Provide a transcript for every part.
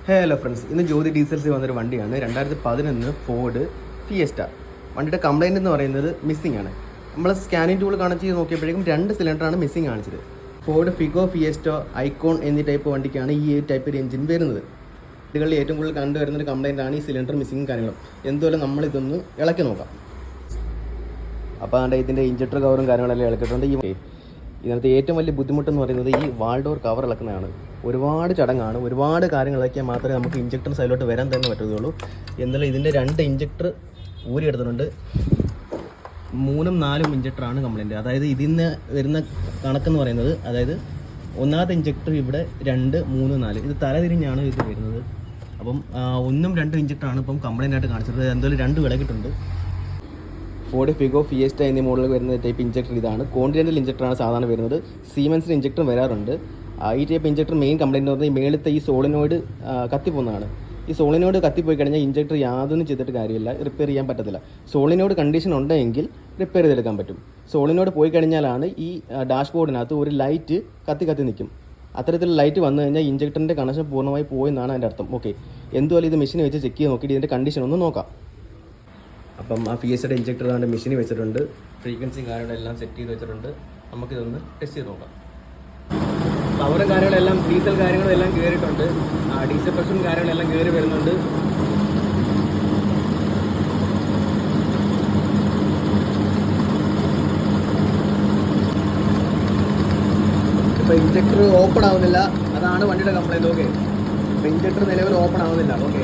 Hello friends, ഇന്ന് ജ്യോതി ഡീസൽസിൽ വന്നൊരു വണ്ടിയാണ് 2011 ഫോർഡ് ഫിയസ്റ്റ. വണ്ടിയുടെ കംപ്ലൈൻറ്റ് എന്ന് പറയുന്നത് മിസ്സിംഗ് ആണ്. നമ്മൾ സ്കാനിങ് ടൂൾ കണക്ട് ചെയ്ത് നോക്കിയപ്പോഴേക്കും 2 സിലിണ്ടറാണ് മിസ്സിംഗ് കാണിച്ചത്. ഫോർഡ് ഫിഗോ, ഫിയസ്റ്റോ, ഐക്കോൺ എന്നീ ടൈപ്പ് വണ്ടിക്കാണ് ഈ ടൈപ്പ് ഒരു എഞ്ചിൻ വരുന്നത്. ഇതികളിൽ ഏറ്റവും കൂടുതൽ കണ്ടുവരുന്നൊരു കംപ്ലൈൻ്റ് ആണ് ഈ സിലിണ്ടർ മിസ്സിംഗ് കാര്യങ്ങളും. എന്തുപോലെ നമ്മളിതൊന്ന് ഇളക്കി നോക്കാം. അപ്പോൾ അതിൻ്റെ ഇതിൻ്റെ ഇഞ്ചക്ടർ കവറും കാര്യങ്ങളെല്ലാം ഇളക്കിയിട്ടുണ്ട്. ഇതിനകത്ത് ഏറ്റവും വലിയ ബുദ്ധിമുട്ടെന്ന് പറയുന്നത് ഈ വാൾ ഡോർ കവർ ഇളക്കുന്നതാണ്. ഒരുപാട് ചടങ്ങാണ്, ഒരുപാട് കാര്യങ്ങൾ ഇളക്കിയാൽ മാത്രമേ നമുക്ക് ഇഞ്ചക്ടർ സൈഡിലോട്ട് വരാൻ തന്നെ പറ്റുകയുള്ളൂ. എന്നാലും ഇതിൻ്റെ 2 ഇഞ്ചക്ടർ ഊരിയെടുത്തിട്ടുണ്ട്. 3ഉം 4ഉം ഇഞ്ചക്ടറാണ് കംപ്ലൈൻറ്റ്. അതായത് ഇതിന്ന് വരുന്ന കണക്കെന്ന് പറയുന്നത്, അതായത് ഒന്നാമത്തെ ഇഞ്ചക്ടർ ഇവിടെ 2, 3, 4 ഇത് തലതിരിഞ്ഞാണ് ഇത് വരുന്നത്. അപ്പം 1ഉം 2ഉം ഇഞ്ചക്ടറാണ് ഇപ്പം കംപ്ലൈൻ്റ് ആയിട്ട് കാണിച്ചത്. എന്തായാലും 2 വിളക്കിയിട്ടുണ്ട്. ഫോർഡ് ഫിഗോ, ഫിയസ്റ്റ എന്നീ മോഡലിൽ വരുന്ന ടൈപ്പ് ഇഞ്ചക്ടർ ഇതാണ്. കോണ്ടിനെൻ്റൽ ഇഞ്ചക്ടറാണ് സാധാരണ വരുന്നത്. സീമെൻസിന് ഇഞ്ചക്ടർ വരാറുണ്ട്. ഈ ടൈപ്പ് ഇഞ്ചക്ടർ മെയിൻ കംപ്ലൈൻറ്റ് എന്ന് പറഞ്ഞാൽ ഈ മേളത്തെ ഈ സോളിനോയിഡ് കത്തിപ്പോകുന്നതാണ്. ഈ സോളിനോയിഡ് കത്തിപ്പോയി കഴിഞ്ഞാൽ ഇഞ്ചക്ടർ യാതൊന്നും ചെയ്തിട്ട് കാര്യമില്ല, റിപ്പയർ ചെയ്യാൻ പറ്റത്തില്ല. സോളിനോയിഡ് കണ്ടീഷൻ ഉണ്ടെങ്കിൽ റിപ്പയർ ചെയ്തെടുക്കാൻ പറ്റും. സോളിനോയിഡ് പോയി കഴിഞ്ഞാലാണ് ഈ ഡാഷ്ബോർഡിനകത്ത് ഒരു ലൈറ്റ് കത്തി നിൽക്കും. അത്തരത്തിലുള്ള ലൈറ്റ് വന്നു കഴിഞ്ഞാൽ ഇഞ്ചക്ടറിൻ്റെ കണക്ഷൻ പൂർണ്ണമായി പോയെന്നാണ് അതിൻ്റെ അർത്ഥം. ഓക്കെ, എന്തുപോലെ ഇത് മെഷീൻ വെച്ച് ചെക്ക് ചെയ്ത് നോക്കിയിട്ട് ഇതിൻ്റെ കണ്ടീഷൻ ഒന്ന് നോക്കാം. അപ്പം ആ ഫിയസ്റ്റയുടെ ഇഞ്ചക്ടർ അതിൻ്റെ മെഷീനിൽ വെച്ചിട്ടുണ്ട്. ഫ്രീക്വൻസി കാര്യങ്ങളെല്ലാം സെറ്റ് ചെയ്ത് വെച്ചിട്ടുണ്ട്. നമുക്കിതൊന്ന് ടെസ്റ്റ് ചെയ്ത് നോക്കാം. പവറും കാര്യങ്ങളെല്ലാം ഡീസൽ കാര്യങ്ങളെല്ലാം കയറിയിട്ടുണ്ട്. ഡീസൽ പ്രഷറും കാര്യങ്ങളെല്ലാം കയറി വരുന്നുണ്ട്. ഇപ്പോൾ ഇഞ്ചക്ടർ ഓപ്പൺ ആവുന്നില്ല, അതാണ് വണ്ടിയുടെ കംപ്ലൈൻറ്റ്. ഓക്കെ, ഇപ്പോൾ ഇഞ്ചക്ടർ നിലവിൽ ഓപ്പൺ ആവുന്നില്ല. ഓക്കെ,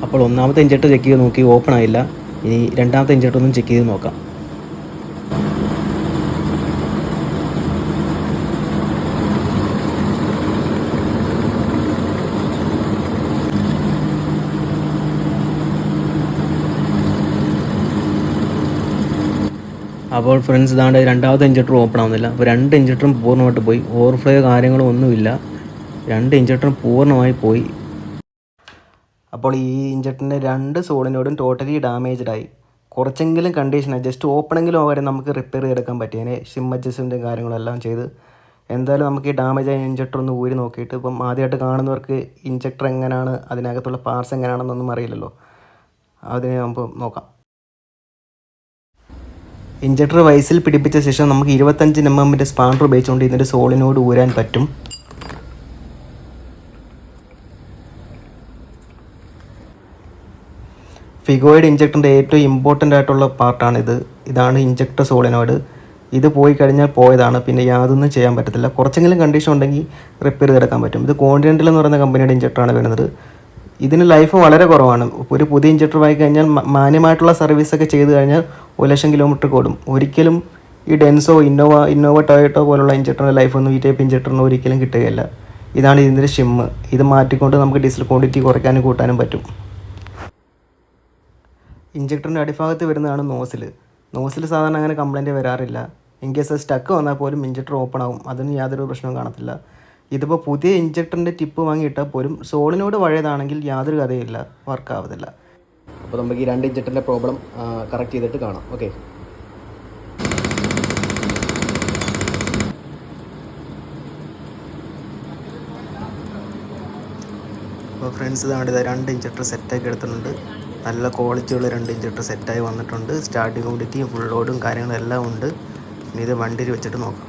അപ്പോൾ ഒന്നാമത്തെ ഇഞ്ചക്ടർ ചെക്ക് ചെയ്ത് നോക്കി, ഓപ്പൺ ആയില്ല. ഇനി രണ്ടാമത്തെ ഇഞ്ചക്ടർ ഒന്നും ചെക്ക് ചെയ്ത് നോക്കാം. അപ്പോൾ ഫ്രണ്ട്സ്, ഇതാണ്ട് രണ്ടാമത്തെ ഇഞ്ചക്ടർ ഓപ്പൺ ആവുന്നില്ല. അപ്പോൾ 2 ഇഞ്ചക്ടറും പൂർണ്ണമായിട്ട് പോയി. ഓവർഫ്ലോ കാര്യങ്ങളും ഒന്നുമില്ല. 2 ഇഞ്ചക്ടറും പൂർണ്ണമായി പോയി. അപ്പോൾ ഈ ഇഞ്ചക്ടറിൻ്റെ 2 സോളിനോടും ടോട്ടലി ഡാമേജ്ഡായി. കുറച്ചെങ്കിലും കണ്ടീഷനായി, ജസ്റ്റ് ഓപ്പണെങ്കിലും വരെ നമുക്ക് റിപ്പയർ ചെയ്തെടുക്കാൻ പറ്റിയതിനെ സിം അഡ്ജസ്റ്റ്മെൻറ്റും കാര്യങ്ങളെല്ലാം ചെയ്ത്. എന്തായാലും നമുക്ക് ഈ ഡാമേജ് ആയ ഇഞ്ചക്ടർ ഒന്ന് ഊരി നോക്കിയിട്ട്, ഇപ്പം ആദ്യമായിട്ട് കാണുന്നവർക്ക് ഇഞ്ചക്ടർ എങ്ങനെയാണ്, അതിനകത്തുള്ള പാർട്സ് എങ്ങനെയാണെന്നൊന്നും അറിയില്ലല്ലോ, അതിനെ നമുക്ക് നോക്കാം. ഇഞ്ചക്ടർ വൈസിൽ പിടിപ്പിച്ച ശേഷം നമുക്ക് 25 mm സ്പാൻഡർ ഉപയോഗിച്ചുകൊണ്ട് ഇതിൻ്റെ സോളിനോട് ഊരാൻ പറ്റും. ഫിഗോയുടെ ഇഞ്ചക്ടറിൻ്റെ ഏറ്റവും ഇമ്പോർട്ടൻ്റ് ആയിട്ടുള്ള പാർട്ടാണിത്. ഇതാണ് ഇഞ്ചക്ടർ സോളിനോയിഡ്. ഇത് പോയി കഴിഞ്ഞാൽ പോയതാണ്, പിന്നെ യാതൊന്നും ചെയ്യാൻ പറ്റത്തില്ല. കുറച്ചെങ്കിലും കണ്ടീഷൻ ഉണ്ടെങ്കിൽ റിപ്പയർ ചെയ്തെടുക്കാൻ പറ്റും. ഇത് കോണ്ടിനെൻ്റൽ എന്ന് പറയുന്ന കമ്പനിയുടെ ഇഞ്ചക്ടറാണ് വരുന്നത്. ഇതിന് ലൈഫ് വളരെ കുറവാണ്. ഒരു പുതിയ ഇഞ്ചക്ടർ വാങ്ങി കഴിഞ്ഞാൽ മാന്യമായിട്ടുള്ള സർവീസൊക്കെ ചെയ്ത് കഴിഞ്ഞാൽ 1,00,000 കിലോമീറ്റർ ഓടും. ഒരിക്കലും ഈ ഡെൻസോ, ഇന്നോവ ടൊയോട്ടോ പോലുള്ള ഇഞ്ചക്ടറിൻ്റെ ലൈഫൊന്നും ഈ ടൈപ്പ് ഇഞ്ചക്ടറിന് ഒരിക്കലും കിട്ടുകയില്ല. ഇതാണ് ഇതിൻ്റെ ഷിമ്മ്. ഇത് മാറ്റിക്കൊണ്ട് നമുക്ക് ഡീസൽ ക്വാണ്ടിറ്റി കുറയ്ക്കാനും കൂട്ടാനും പറ്റും. ഇഞ്ചക്ടറിൻ്റെ അടിഭാഗത്ത് വരുന്നതാണ് നോസിൽ സാധാരണ അങ്ങനെ കംപ്ലൈൻറ്റ് വരാറില്ല. ഇൻ കേസ് സ്റ്റക്ക് വന്നാൽ പോലും ഇഞ്ചക്ടർ ഓപ്പൺ ആകും. അതിന് യാതൊരു പ്രശ്നവും കാണത്തില്ല. ഇതിപ്പോൾ പുതിയ ഇഞ്ചക്ടറിൻ്റെ ടിപ്പ് വാങ്ങിയിട്ടാൽ പോലും സോളിനോട് പഴയതാണെങ്കിൽ യാതൊരു കഥയില്ല, വർക്കാവത്തില്ല. അപ്പോൾ നമുക്ക് ഈ 2 ഇഞ്ചക്ടറിൻ്റെ പ്രോബ്ലം കറക്റ്റ് ചെയ്തിട്ട് കാണാം. ഓക്കെ, അപ്പോൾ ഫ്രണ്ട്സ്, ഇതാണ് 2 ഇഞ്ചക്ടർ സെറ്റാക്കി എടുത്തിട്ടുണ്ട്. നല്ല ക്വാളിറ്റിയുള്ള 2 ഇഞ്ചക്ടർ സെറ്റായി വന്നിട്ടുണ്ട്. സ്റ്റാർട്ടിംഗ് ക്വാണ്ടിറ്റിയും ഫുൾ ലോഡും കാര്യങ്ങളെല്ലാം ഉണ്ട്. ഇനി ഇത് വണ്ടിയിൽ വെച്ചിട്ട് നോക്കാം.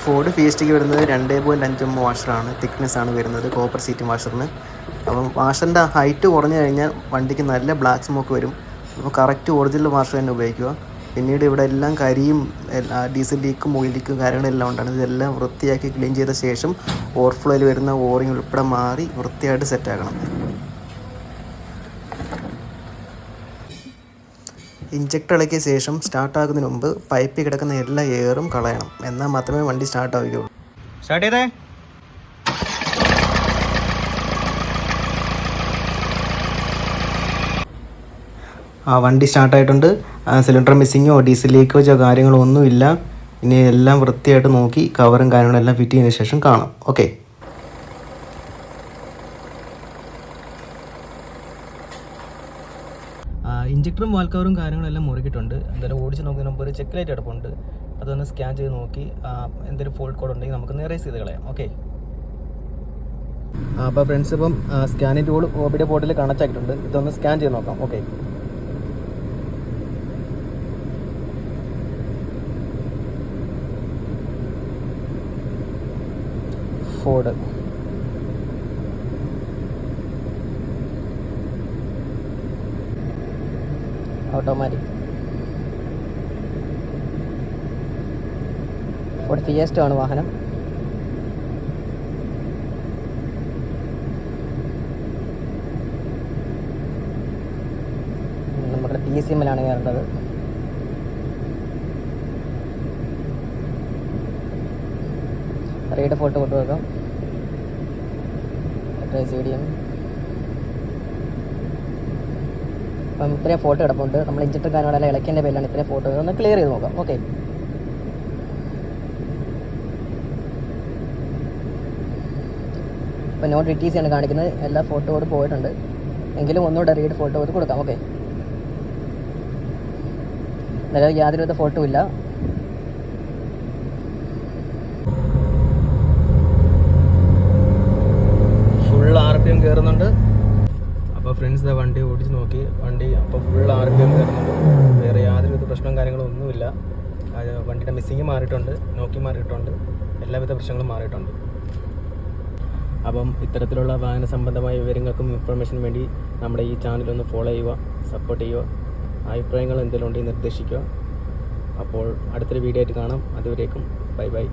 ഫോർഡ് ഫിയസ്റ്റയ്ക്ക് വരുന്നത് 2.5 mm വാഷറാണ്, തിക്നെസ്സാണ് വരുന്നത് കോപ്പർ സീറ്റിംഗ് വാഷറിന്. അപ്പം വാഷറിൻ്റെ ഹൈറ്റ് കുറഞ്ഞു കഴിഞ്ഞാൽ വണ്ടിക്ക് നല്ല ബ്ലാക്ക് സ്മോക്ക് വരും. അപ്പോൾ കറക്റ്റ് ഒറിജിനൽ വാഷർ തന്നെ ഉപയോഗിക്കുക. പിന്നീട് ഇവിടെ എല്ലാം കരിയും ഡീസൽ ലീക്കും ഓയിൽ ലീക്കും കാര്യങ്ങളെല്ലാം ഉണ്ടാണ്. ഇതെല്ലാം വൃത്തിയാക്കി ക്ലീൻ ചെയ്ത ശേഷം ഓവർഫ്ലോയിൽ വരുന്ന ഓറിങ് ഉൾപ്പെടെ മാറി വൃത്തിയായിട്ട് സെറ്റാക്കണം. ഇഞ്ചക്ടർ ഇളക്കിയ ശേഷം സ്റ്റാർട്ടാക്കുന്നതിന് മുമ്പ് പൈപ്പിൽ കിടക്കുന്ന എല്ലാ എയറും കളയണം. എന്നാൽ മാത്രമേ വണ്ടി സ്റ്റാർട്ട് ആവുകയുള്ളൂ. സ്റ്റാർട്ട് ചെയ്തേ. വണ്ടി സ്റ്റാർട്ടായിട്ടുണ്ട്. സിലിണ്ടർ മിസ്സിങ്ങോ ഡീസൽ ലീക്കേജോ കാര്യങ്ങളോ ഒന്നുമില്ല. ഇനി എല്ലാം വൃത്തിയായിട്ട് നോക്കി കവറും കാര്യങ്ങളെല്ലാം ഫിറ്റ് ചെയ്തതിന് ശേഷം കാണാം. ഓക്കെ, ഇഞ്ചക്ടറും വാൽ കവറും കാര്യങ്ങളെല്ലാം മുറുകിയിട്ടുണ്ട്. എന്തായാലും ഓടിച്ച് നോക്കുന്നതിന് മുമ്പ് ഒരു ചെക്ക് ലൈറ്റ് കിടപ്പുണ്ട്. അതൊന്ന് സ്കാൻ ചെയ്ത് നോക്കി എന്തെങ്കിലും ഫോൾട്ട് കോഡ് ഉണ്ടെങ്കിൽ നമുക്ക് എറേസ് ചെയ്ത് കളയാം. ഓക്കെ, അപ്പോൾ ഫ്രണ്ട്സ് ഇപ്പം സ്കാനിങ് ടൂൾ OBD പോർട്ടിൽ കണക്ട് ആക്കിയിട്ടുണ്ട്. ഇതൊന്ന് സ്കാൻ ചെയ്ത് നോക്കാം. Okay, Ford automatic, Ford fiesta ആണ് വാഹനം. നമ്മുടെ PSMലാണ് കയറേണ്ടത്. റീഡ് ഫോട്ടോ കൊണ്ടു വെക്കാം. CDM അപ്പം ഇത്രയും ഫോട്ടോ കിടപ്പുണ്ട്. നമ്മൾ ഇഞ്ചക്ടർ കാര്യങ്ങളെല്ലാം ഇളക്കിൻ്റെ പേരിലാണ് ഇത്രയും ഫോട്ടോ. ഒന്ന് ക്ലിയർ ചെയ്ത് നോക്കാം. ഓക്കെ, ഇപ്പോൾ നോട്ട് ETC ആണ് കാണിക്കുന്നത്. എല്ലാ ഫോട്ടോയോട് പോയിട്ടുണ്ട്. എങ്കിലും ഒന്നുകൂടെ റീഡ് ഫോട്ടോ ഇത് കൊടുക്കാം. ഓക്കെ, നിലവിൽ യാതൊരുവിധ ഫോട്ടോ ഇല്ല. ഫുൾ RPM കയറുന്നുണ്ട്. അപ്പോൾ ഫ്രണ്ട്സ് വണ്ടി ഓടിച്ച് നോക്കി. വണ്ടി അപ്പോൾ ഫുൾ RPM കയറുന്നുണ്ട്. വേറെ യാതൊരുവിധ പ്രശ്നവും കാര്യങ്ങളും ഒന്നുമില്ല. വണ്ടിയുടെ മിസ്സിങ് മാറിയിട്ടുണ്ട്, നോക്കി മാറിയിട്ടുണ്ട്, എല്ലാവിധ പ്രശ്നങ്ങളും മാറിയിട്ടുണ്ട്. അപ്പം ഇത്തരത്തിലുള്ള വാഹന സംബന്ധമായ വിവരങ്ങൾക്കും ഇൻഫർമേഷനും വേണ്ടി നമ്മുടെ ഈ ചാനലൊന്ന് ഫോളോ ചെയ്യുക, സപ്പോർട്ട് ചെയ്യുക. അഭിപ്രായങ്ങൾ എന്തെങ്കിലും ഉണ്ടെങ്കിൽ നിർദ്ദേശിക്കുക. അപ്പോൾ അടുത്തൊരു വീഡിയോ ആയിട്ട് കാണാം. അതുവരേക്കും ബൈ ബൈ.